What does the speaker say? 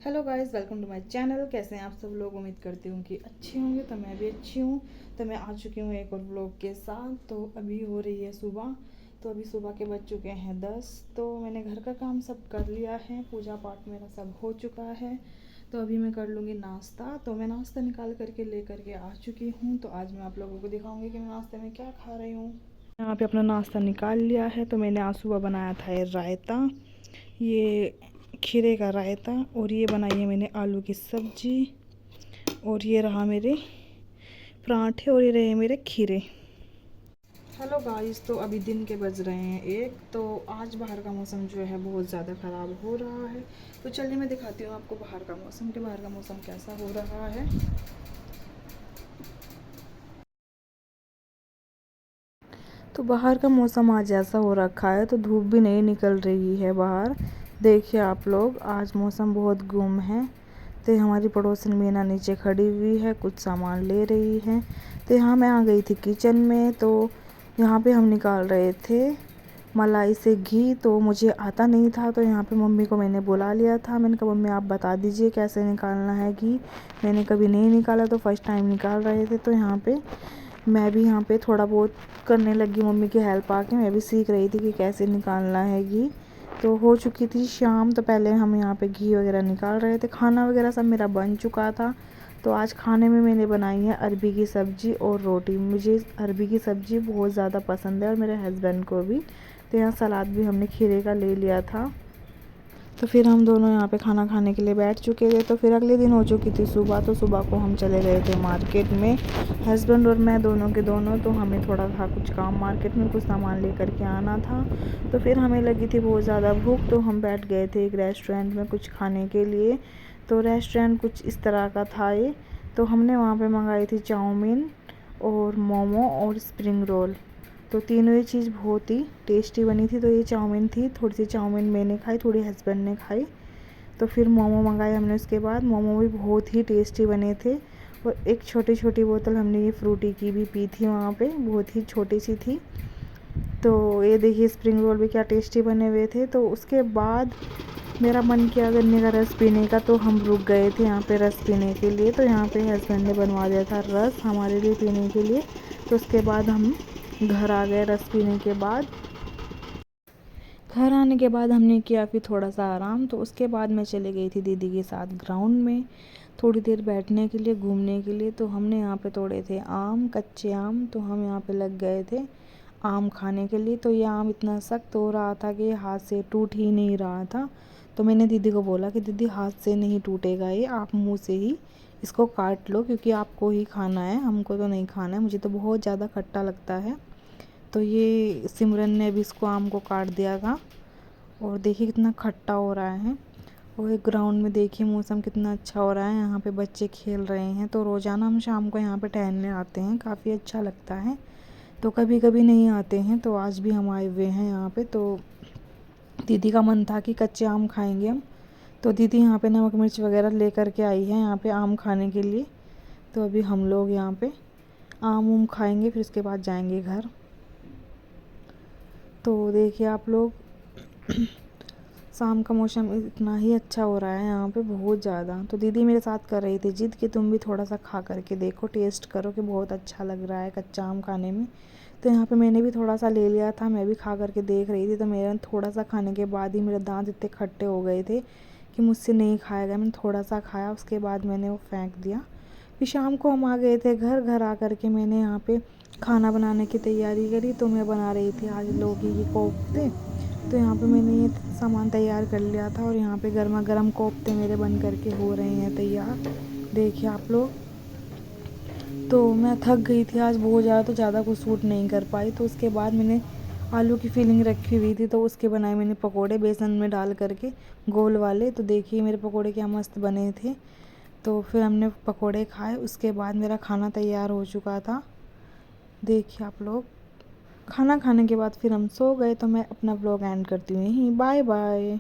Hello guys, welcome to my channel. कैसे हैं आप सब लोग? उम्मीद करती हूँ कि अच्छे होंगे। तो मैं भी अच्छी हूँ। तो मैं आ चुकी हूँ एक और व्लॉग के साथ। तो अभी हो रही है सुबह। तो अभी सुबह के बज चुके हैं 10। तो मैंने घर का काम सब कर लिया है, पूजा पाठ मेरा सब हो चुका है। तो अभी मैं कर लूँगी नाश्ता। तो मैं नाश्ता निकाल करके ले करके आ चुकी हूँ। तो आज मैं आप लोगों को दिखाऊँगी कि मैं नाश्ते में क्या खा रही हूँ। यहाँ पे अपना नाश्ता निकाल लिया है। तो मैंने आज सुबह बनाया था ये रायता, ये खीरे का रायता, और ये बनाई है मैंने आलू की सब्जी, और ये रहा मेरे पराठे, और ये रहे मेरे खीरे। हेलो गाइस, तो अभी दिन के बज रहे हैं 1। तो आज बाहर का मौसम जो है बहुत ज़्यादा ख़राब हो रहा है। तो चलिए मैं दिखाती हूँ आपको बाहर का मौसम, कि बाहर का मौसम कैसा हो रहा है। तो बाहर का मौसम आज ऐसा हो रखा है, तो धूप भी नहीं निकल रही है बाहर। देखिए आप लोग, आज मौसम बहुत गुम है। तो हमारी पड़ोसन मीना नीचे खड़ी हुई है, कुछ सामान ले रही है। तो यहाँ मैं आ गई थी किचन में। तो यहाँ पे हम निकाल रहे थे मलाई से घी। तो मुझे आता नहीं था, तो यहाँ पे मम्मी को मैंने बुला लिया था। मैंने कहा मम्मी आप बता दीजिए कैसे निकालना है घी, मैंने कभी नहीं निकाला, तो फर्स्ट टाइम निकाल रहे थे। तो यहाँ पे मैं भी यहाँ पे थोड़ा बहुत करने लगी, मम्मी की हेल्प आके मैं भी सीख रही थी कि कैसे निकालना है घी। तो हो चुकी थी शाम। तो पहले हम यहाँ पे घी वगैरह निकाल रहे थे, खाना वगैरह सब मेरा बन चुका था। तो आज खाने में मैंने बनाई है अरबी की सब्ज़ी और रोटी। मुझे अरबी की सब्ज़ी बहुत ज़्यादा पसंद है, और मेरे हस्बैंड को भी। तो यहाँ सलाद भी हमने खीरे का ले लिया था। तो फिर हम दोनों यहाँ पे खाना खाने के लिए बैठ चुके थे। तो फिर अगले दिन हो चुकी थी सुबह। तो सुबह को हम चले गए थे मार्केट में, हस्बैंड और मैं दोनों के दोनों। तो हमें थोड़ा था कुछ काम, मार्केट में कुछ सामान लेकर के आना था। तो फिर हमें लगी थी बहुत ज़्यादा भूख। तो हम बैठ गए थे एक रेस्टोरेंट में कुछ खाने के लिए। तो रेस्टोरेंट कुछ इस तरह का था ये। तो हमने वहाँ पर मंगाई थी चाउमीन और मोमो और स्प्रिंग रोल। तो तीनों ही चीज़ बहुत ही टेस्टी बनी थी। तो ये चाउमीन थी, थोड़ी सी चाउमीन मैंने खाई, थोड़ी हस्बैंड ने खाई। तो फिर मोमो मंगाए हमने उसके बाद। मोमो भी बहुत ही टेस्टी बने थे। और एक छोटी छोटी बोतल हमने ये फ्रूटी की भी पी थी वहाँ पे, बहुत ही छोटी सी थी। तो ये देखिए स्प्रिंग रोल भी क्या टेस्टी बने हुए थे। तो उसके बाद मेरा मन किया गन्ने का रस पीने का। तो हम रुक गए थे यहाँ पे रस पीने के लिए। तो यहाँ पे हस्बैंड ने बनवा दिया था रस हमारे लिए पीने के लिए। तो उसके बाद हम घर आ गए रस पीने के बाद। घर आने के बाद हमने किया फिर थोड़ा सा आराम। तो उसके बाद मैं चली गई थी दीदी के साथ ग्राउंड में थोड़ी देर बैठने के लिए, घूमने के लिए। तो हमने यहाँ पे तोड़े थे आम, कच्चे आम। तो हम यहाँ पे लग गए थे आम खाने के लिए। तो ये आम इतना सख्त हो रहा था कि हाथ से टूट ही नहीं रहा था। तो मैंने दीदी को बोला कि दीदी हाथ से नहीं टूटेगा ये, आप मुंह से ही इसको काट लो, क्योंकि आपको ही खाना है, हमको तो नहीं खाना है, मुझे तो बहुत ज़्यादा खट्टा लगता है। तो ये सिमरन ने भी इसको आम को काट दिया था। और देखिए कितना खट्टा हो रहा है। और एक ग्राउंड में देखिए मौसम कितना अच्छा हो रहा है, यहाँ पे बच्चे खेल रहे हैं। तो रोज़ाना हम शाम को यहाँ पे टहलने आते हैं, काफ़ी अच्छा लगता है। तो कभी कभी नहीं आते हैं, तो आज भी हम आए हुए हैं यहाँ पे। तो दीदी का मन था कि कच्चे आम खाएंगे हम। तो दीदी यहाँ पे नमक मिर्च वगैरह ले करके आई है यहाँ पे आम खाने के लिए। तो अभी हम लोग यहाँ पे आम उम खाएंगे, फिर उसके बाद जाएंगे घर। तो देखिए आप लोग, शाम का मौसम इतना ही अच्छा हो रहा है यहाँ पे, बहुत ज़्यादा। तो दीदी मेरे साथ कर रही थी जिद कि तुम भी थोड़ा सा खा करके देखो, टेस्ट करो कि बहुत अच्छा लग रहा है कच्चा आम खाने में। तो यहाँ पे मैंने भी थोड़ा सा ले लिया था, मैं भी खा करके देख रही थी। तो मेरा थोड़ा सा खाने के बाद ही मेरे दांत इतने खट्टे हो गए थे कि मुझसे नहीं खाया गया। मैंने थोड़ा सा खाया, उसके बाद मैंने वो फेंक दिया। फिर शाम को हम आ गए थे घर। घर आ कर के मैंने यहाँ पे खाना बनाने की तैयारी करी। तो मैं बना रही थी आज लौकी के कोफ्ते। तो यहाँ पे मैंने ये सामान तैयार कर लिया था, और यहाँ पे गर्मा गर्म कोफ्ते मेरे बन करके हो रहे हैं तैयार, देखिए आप लोग। तो मैं थक गई थी आज बहुत ज़्यादा, तो ज़्यादा कुछ सूट नहीं कर पाई। तो उसके बाद मैंने आलू की फिलिंग रखी हुई थी, तो उसके बनाए मैंने पकोड़े बेसन में डाल करके, गोल वाले। तो देखिए मेरे पकोड़े क्या मस्त बने थे। तो फिर हमने पकोड़े खाए, उसके बाद मेरा खाना तैयार हो चुका था, देखिए आप लोग। खाना खाने के बाद फिर हम सो गए। तो मैं अपना ब्लॉग एंड करती हूँ यहीं, बाय बाय।